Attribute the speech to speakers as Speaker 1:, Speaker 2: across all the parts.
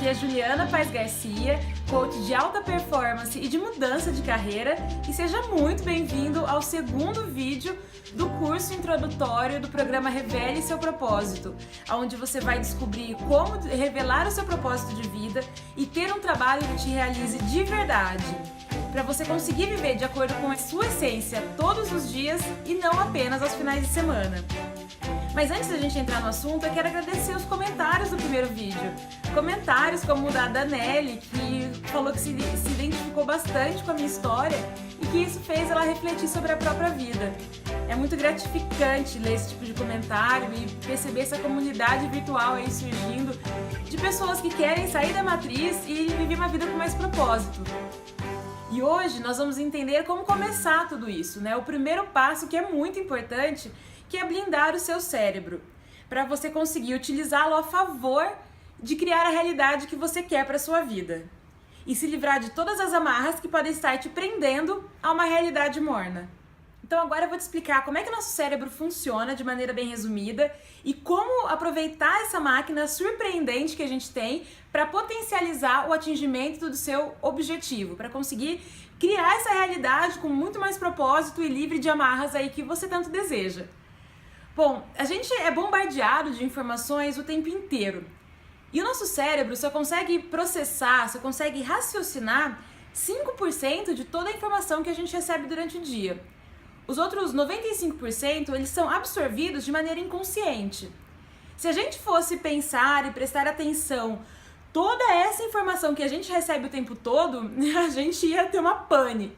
Speaker 1: Aqui é Juliana Paes Garcia, coach de alta performance e de mudança de carreira, e seja muito bem-vindo ao segundo vídeo do curso introdutório do programa Revele Seu Propósito, onde você vai descobrir como revelar o seu propósito de vida e ter um trabalho que te realize de verdade, para você conseguir viver de acordo com a sua essência todos os dias e não apenas aos finais de semana. Mas antes da gente entrar no assunto, eu quero agradecer os comentários do primeiro vídeo. Comentários como o da Danelli, que falou que se identificou bastante com a minha história e que isso fez ela refletir sobre a própria vida. É muito gratificante ler esse tipo de comentário e perceber essa comunidade virtual aí surgindo de pessoas que querem sair da matriz e viver uma vida com mais propósito. E hoje nós vamos entender como começar tudo isso, né? O primeiro passo, que é muito importante, que é blindar o seu cérebro, para você conseguir utilizá-lo a favor de criar a realidade que você quer para a sua vida e se livrar de todas as amarras que podem estar te prendendo a uma realidade morna. Então agora eu vou te explicar como é que o nosso cérebro funciona de maneira bem resumida e como aproveitar essa máquina surpreendente que a gente tem para potencializar o atingimento do seu objetivo, para conseguir criar essa realidade com muito mais propósito e livre de amarras aí que você tanto deseja. Bom, a gente é bombardeado de informações o tempo inteiro e o nosso cérebro só consegue processar, só consegue raciocinar 5% de toda a informação que a gente recebe durante o dia. Os outros 95% eles são absorvidos de maneira inconsciente. Se a gente fosse pensar e prestar atenção toda essa informação que a gente recebe o tempo todo, a gente ia ter uma pane.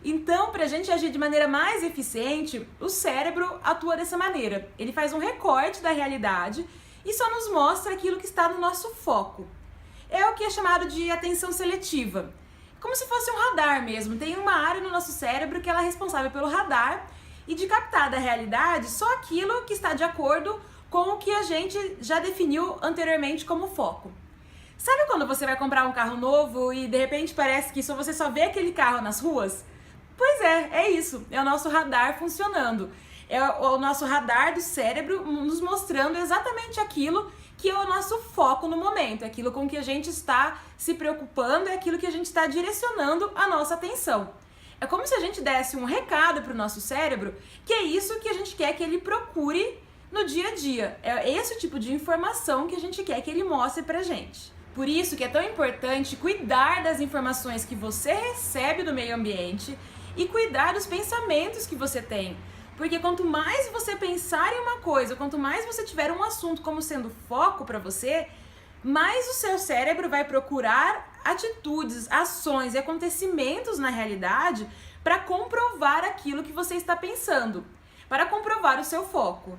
Speaker 1: Então, para a gente agir de maneira mais eficiente, o cérebro atua dessa maneira. Ele faz um recorte da realidade e só nos mostra aquilo que está no nosso foco. É o que é chamado de atenção seletiva. Como se fosse um radar mesmo. Tem uma área no nosso cérebro que ela é responsável pelo radar e de captar da realidade só aquilo que está de acordo com o que a gente já definiu anteriormente como foco. Sabe quando você vai comprar um carro novo e de repente parece que você só vê aquele carro nas ruas? Pois é isso. É o nosso radar funcionando. É o nosso radar do cérebro nos mostrando exatamente aquilo que é o nosso foco no momento, é aquilo com que a gente está se preocupando, é aquilo que a gente está direcionando a nossa atenção. É como se a gente desse um recado para o nosso cérebro que é isso que a gente quer que ele procure no dia a dia. É esse tipo de informação que a gente quer que ele mostre pra gente. Por isso que é tão importante cuidar das informações que você recebe do meio ambiente e cuidar dos pensamentos que você tem. Porque quanto mais você pensar em uma coisa, quanto mais você tiver um assunto como sendo foco para você, mais o seu cérebro vai procurar atitudes, ações e acontecimentos na realidade para comprovar aquilo que você está pensando, para comprovar o seu foco.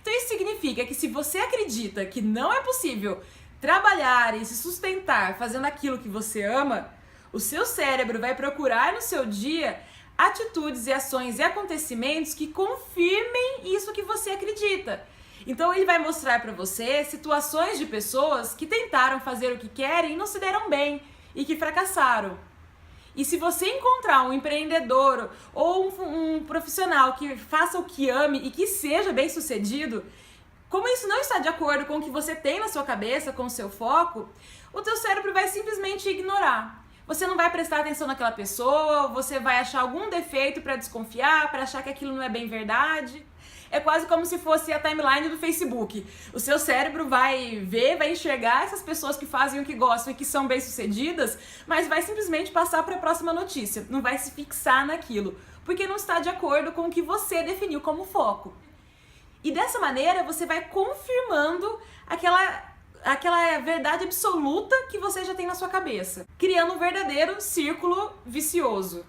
Speaker 1: Então isso significa que se você acredita que não é possível trabalhar e se sustentar fazendo aquilo que você ama, o seu cérebro vai procurar no seu dia atitudes e ações e acontecimentos que confirmem isso que você acredita. Então ele vai mostrar para você situações de pessoas que tentaram fazer o que querem e não se deram bem e que fracassaram. E se você encontrar um empreendedor ou um profissional que faça o que ame e que seja bem sucedido, como isso não está de acordo com o que você tem na sua cabeça, com o seu foco, o teu cérebro vai simplesmente ignorar. Você não vai prestar atenção naquela pessoa, você vai achar algum defeito para desconfiar, para achar que aquilo não é bem verdade. É quase como se fosse a timeline do Facebook. O seu cérebro vai ver, vai enxergar essas pessoas que fazem o que gostam e que são bem-sucedidas, mas vai simplesmente passar para a próxima notícia. Não vai se fixar naquilo, porque não está de acordo com o que você definiu como foco. E dessa maneira você vai confirmando aquela verdade absoluta que você já tem na sua cabeça, criando um verdadeiro círculo vicioso.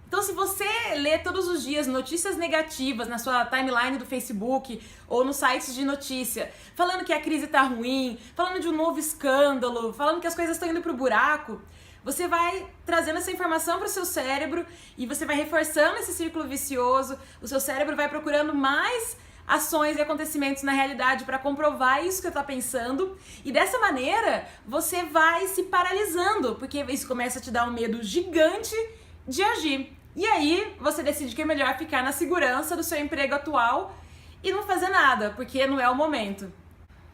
Speaker 1: Então, se você lê todos os dias notícias negativas na sua timeline do Facebook ou nos sites de notícia, falando que a crise tá ruim, falando de um novo escândalo, falando que as coisas estão indo pro buraco, você vai trazendo essa informação para o seu cérebro e você vai reforçando esse círculo vicioso, o seu cérebro vai procurando mais ações e acontecimentos na realidade para comprovar isso que você está pensando, e dessa maneira você vai se paralisando, porque isso começa a te dar um medo gigante de agir. E aí você decide que é melhor ficar na segurança do seu emprego atual e não fazer nada, porque não é o momento.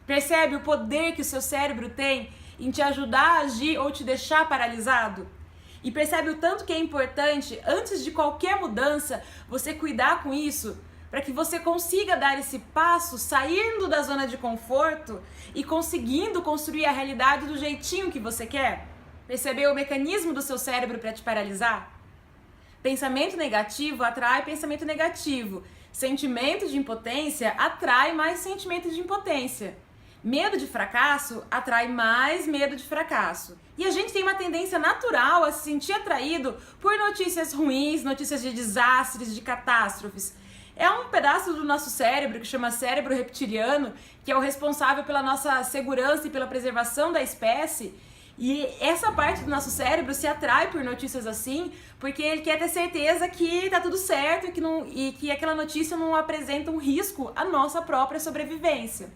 Speaker 1: Percebe o poder que o seu cérebro tem em te ajudar a agir ou te deixar paralisado? E percebe o tanto que é importante, antes de qualquer mudança, você cuidar com isso, para que você consiga dar esse passo, saindo da zona de conforto e conseguindo construir a realidade do jeitinho que você quer? Percebeu o mecanismo do seu cérebro para te paralisar? Pensamento negativo atrai pensamento negativo. Sentimento de impotência atrai mais sentimento de impotência. Medo de fracasso atrai mais medo de fracasso. E a gente tem uma tendência natural a se sentir atraído por notícias ruins, notícias de desastres, de catástrofes. É um pedaço do nosso cérebro que chama cérebro reptiliano, que é o responsável pela nossa segurança e pela preservação da espécie. E essa parte do nosso cérebro se atrai por notícias assim, porque ele quer ter certeza que tá tudo certo e que aquela notícia não apresenta um risco à nossa própria sobrevivência.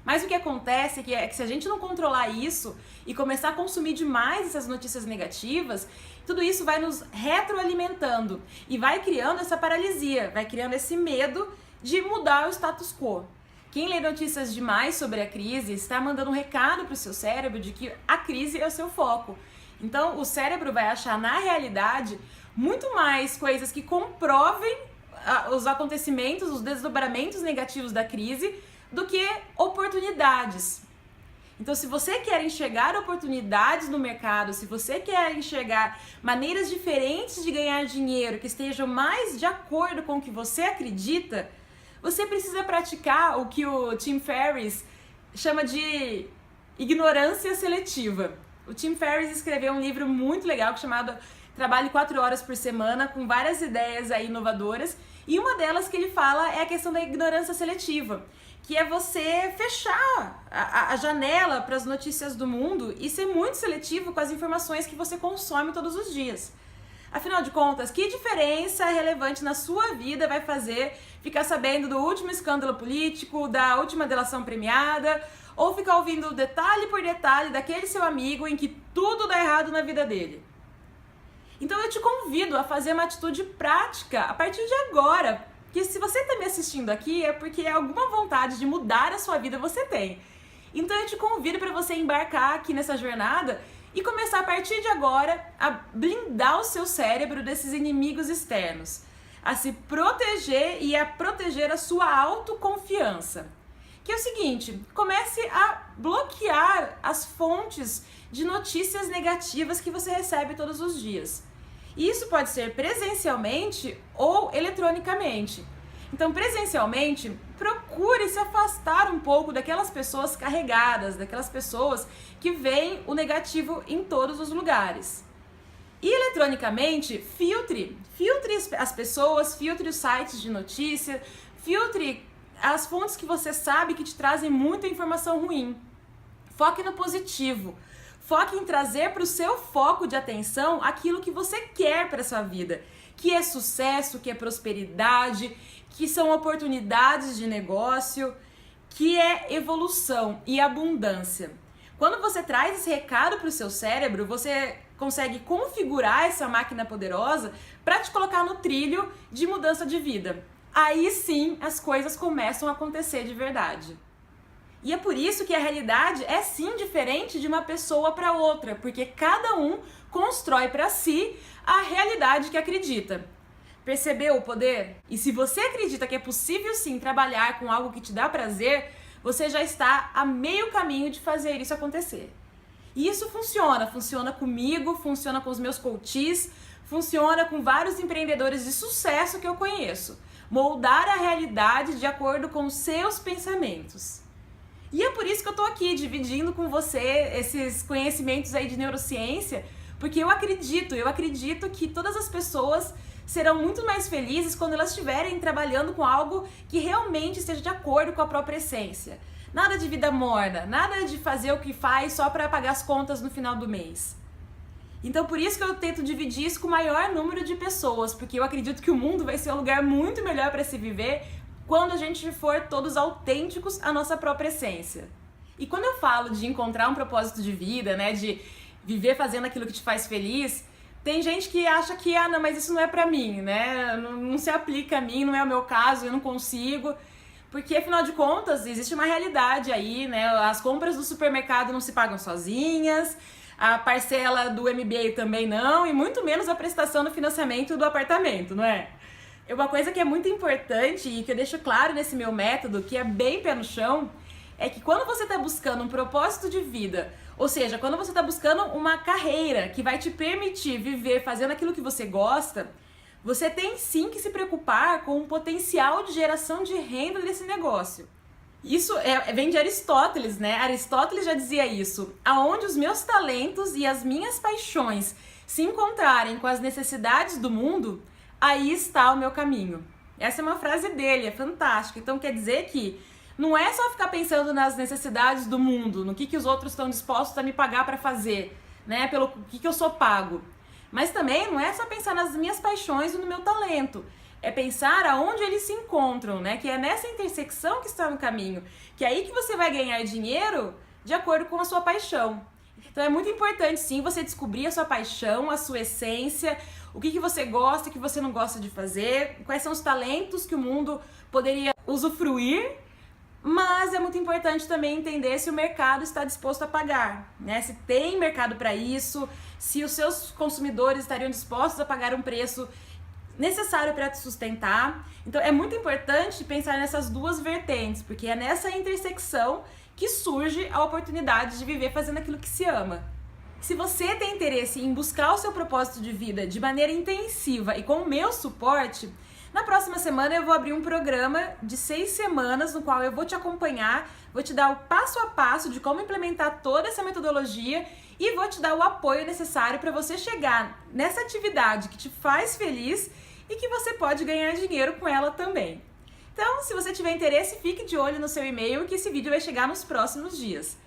Speaker 1: Mas o que acontece é que se a gente não controlar isso e começar a consumir demais essas notícias negativas, tudo isso vai nos retroalimentando e vai criando essa paralisia, vai criando esse medo de mudar o status quo. Quem lê notícias demais sobre a crise está mandando um recado para o seu cérebro de que a crise é o seu foco. Então o cérebro vai achar na realidade muito mais coisas que comprovem os acontecimentos, os desdobramentos negativos da crise, do que oportunidades. Então, se você quer enxergar oportunidades no mercado, se você quer enxergar maneiras diferentes de ganhar dinheiro que estejam mais de acordo com o que você acredita, você precisa praticar o que o Tim Ferriss chama de ignorância seletiva. O Tim Ferriss escreveu um livro muito legal chamado Trabalhe 4 horas por semana, com várias ideias aí inovadoras, e uma delas que ele fala é a questão da ignorância seletiva, que é você fechar a janela para as notícias do mundo e ser muito seletivo com as informações que você consome todos os dias. Afinal de contas, que diferença relevante na sua vida vai fazer ficar sabendo do último escândalo político, da última delação premiada, ou ficar ouvindo detalhe por detalhe daquele seu amigo em que tudo dá errado na vida dele? Então eu te convido a fazer uma atitude prática a partir de agora, que se você está me assistindo aqui é porque alguma vontade de mudar a sua vida você tem. Então eu te convido para você embarcar aqui nessa jornada e começar a partir de agora a blindar o seu cérebro desses inimigos externos, a se proteger e a proteger a sua autoconfiança. Que é o seguinte, comece a bloquear as fontes de notícias negativas que você recebe todos os dias. E isso pode ser presencialmente ou eletronicamente. Então, presencialmente, procure se afastar um pouco daquelas pessoas carregadas, daquelas pessoas que veem o negativo em todos os lugares. E eletronicamente, filtre as pessoas, filtre os sites de notícia, filtre as fontes que você sabe que te trazem muita informação ruim. Foque no positivo. Foque em trazer para o seu foco de atenção aquilo que você quer para a sua vida, que é sucesso, que é prosperidade, que são oportunidades de negócio, que é evolução e abundância. Quando você traz esse recado para o seu cérebro, você consegue configurar essa máquina poderosa para te colocar no trilho de mudança de vida. Aí sim as coisas começam a acontecer de verdade. E é por isso que a realidade é sim diferente de uma pessoa para outra, porque cada um constrói para si a realidade que acredita. Percebeu o poder? E se você acredita que é possível sim trabalhar com algo que te dá prazer, você já está a meio caminho de fazer isso acontecer. E isso funciona comigo, funciona com os meus coaches, funciona com vários empreendedores de sucesso que eu conheço. Moldar a realidade de acordo com os seus pensamentos. E é por isso que eu tô aqui dividindo com você esses conhecimentos aí de neurociência, porque eu acredito que todas as pessoas serão muito mais felizes quando elas estiverem trabalhando com algo que realmente esteja de acordo com a própria essência. Nada de vida morna, nada de fazer o que faz só para pagar as contas no final do mês. Então por isso que eu tento dividir isso com o maior número de pessoas, porque eu acredito que o mundo vai ser um lugar muito melhor para se viver quando a gente for todos autênticos à nossa própria essência. E quando eu falo de encontrar um propósito de vida, né, de viver fazendo aquilo que te faz feliz, tem gente que acha que, não, mas isso não é pra mim, né, não se aplica a mim, não é o meu caso, eu não consigo. Porque, afinal de contas, existe uma realidade aí, né? As compras do supermercado não se pagam sozinhas, a parcela do MBA também não, e muito menos a prestação do financiamento do apartamento, não é? Uma coisa que é muito importante e que eu deixo claro nesse meu método, que é bem pé no chão, é que quando você está buscando um propósito de vida, ou seja, quando você está buscando uma carreira que vai te permitir viver fazendo aquilo que você gosta, você tem sim que se preocupar com o potencial de geração de renda desse negócio. Isso vem de Aristóteles, né? Aristóteles já dizia isso. Aonde os meus talentos e as minhas paixões se encontrarem com as necessidades do mundo, aí está o meu caminho. Essa é uma frase dele, é fantástica. Então quer dizer que não é só ficar pensando nas necessidades do mundo, no que os outros estão dispostos a me pagar para fazer, né? Pelo que eu sou pago. Mas também não é só pensar nas minhas paixões e no meu talento. É pensar aonde eles se encontram, né? Que é nessa intersecção que está no caminho. Que é aí que você vai ganhar dinheiro de acordo com a sua paixão. Então é muito importante, sim, você descobrir a sua paixão, a sua essência, o que você gosta, o que você não gosta de fazer, quais são os talentos que o mundo poderia usufruir. Mas é muito importante também entender se o mercado está disposto a pagar, né? Se tem mercado para isso, se os seus consumidores estariam dispostos a pagar um preço necessário para te sustentar. Então é muito importante pensar nessas duas vertentes, porque é nessa intersecção que surge a oportunidade de viver fazendo aquilo que se ama. Se você tem interesse em buscar o seu propósito de vida de maneira intensiva e com o meu suporte, na próxima semana eu vou abrir um programa de 6 semanas no qual eu vou te acompanhar, vou te dar o passo a passo de como implementar toda essa metodologia e vou te dar o apoio necessário para você chegar nessa atividade que te faz feliz e que você pode ganhar dinheiro com ela também. Então, se você tiver interesse, fique de olho no seu e-mail que esse vídeo vai chegar nos próximos dias.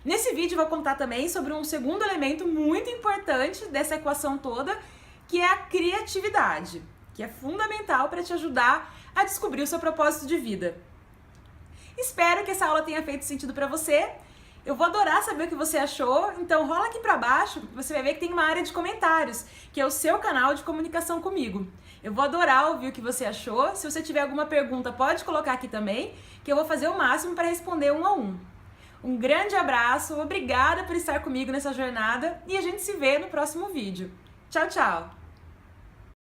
Speaker 1: Nesse vídeo eu vou contar também sobre um segundo elemento muito importante dessa equação toda, que é a criatividade, que é fundamental para te ajudar a descobrir o seu propósito de vida. Espero que essa aula tenha feito sentido para você. Eu vou adorar saber o que você achou, então rola aqui para baixo, você vai ver que tem uma área de comentários, que é o seu canal de comunicação comigo. Eu vou adorar ouvir o que você achou. Se você tiver alguma pergunta, pode colocar aqui também, que eu vou fazer o máximo para responder um a um. Um grande abraço, obrigada por estar comigo nessa jornada e a gente se vê no próximo vídeo. Tchau, tchau!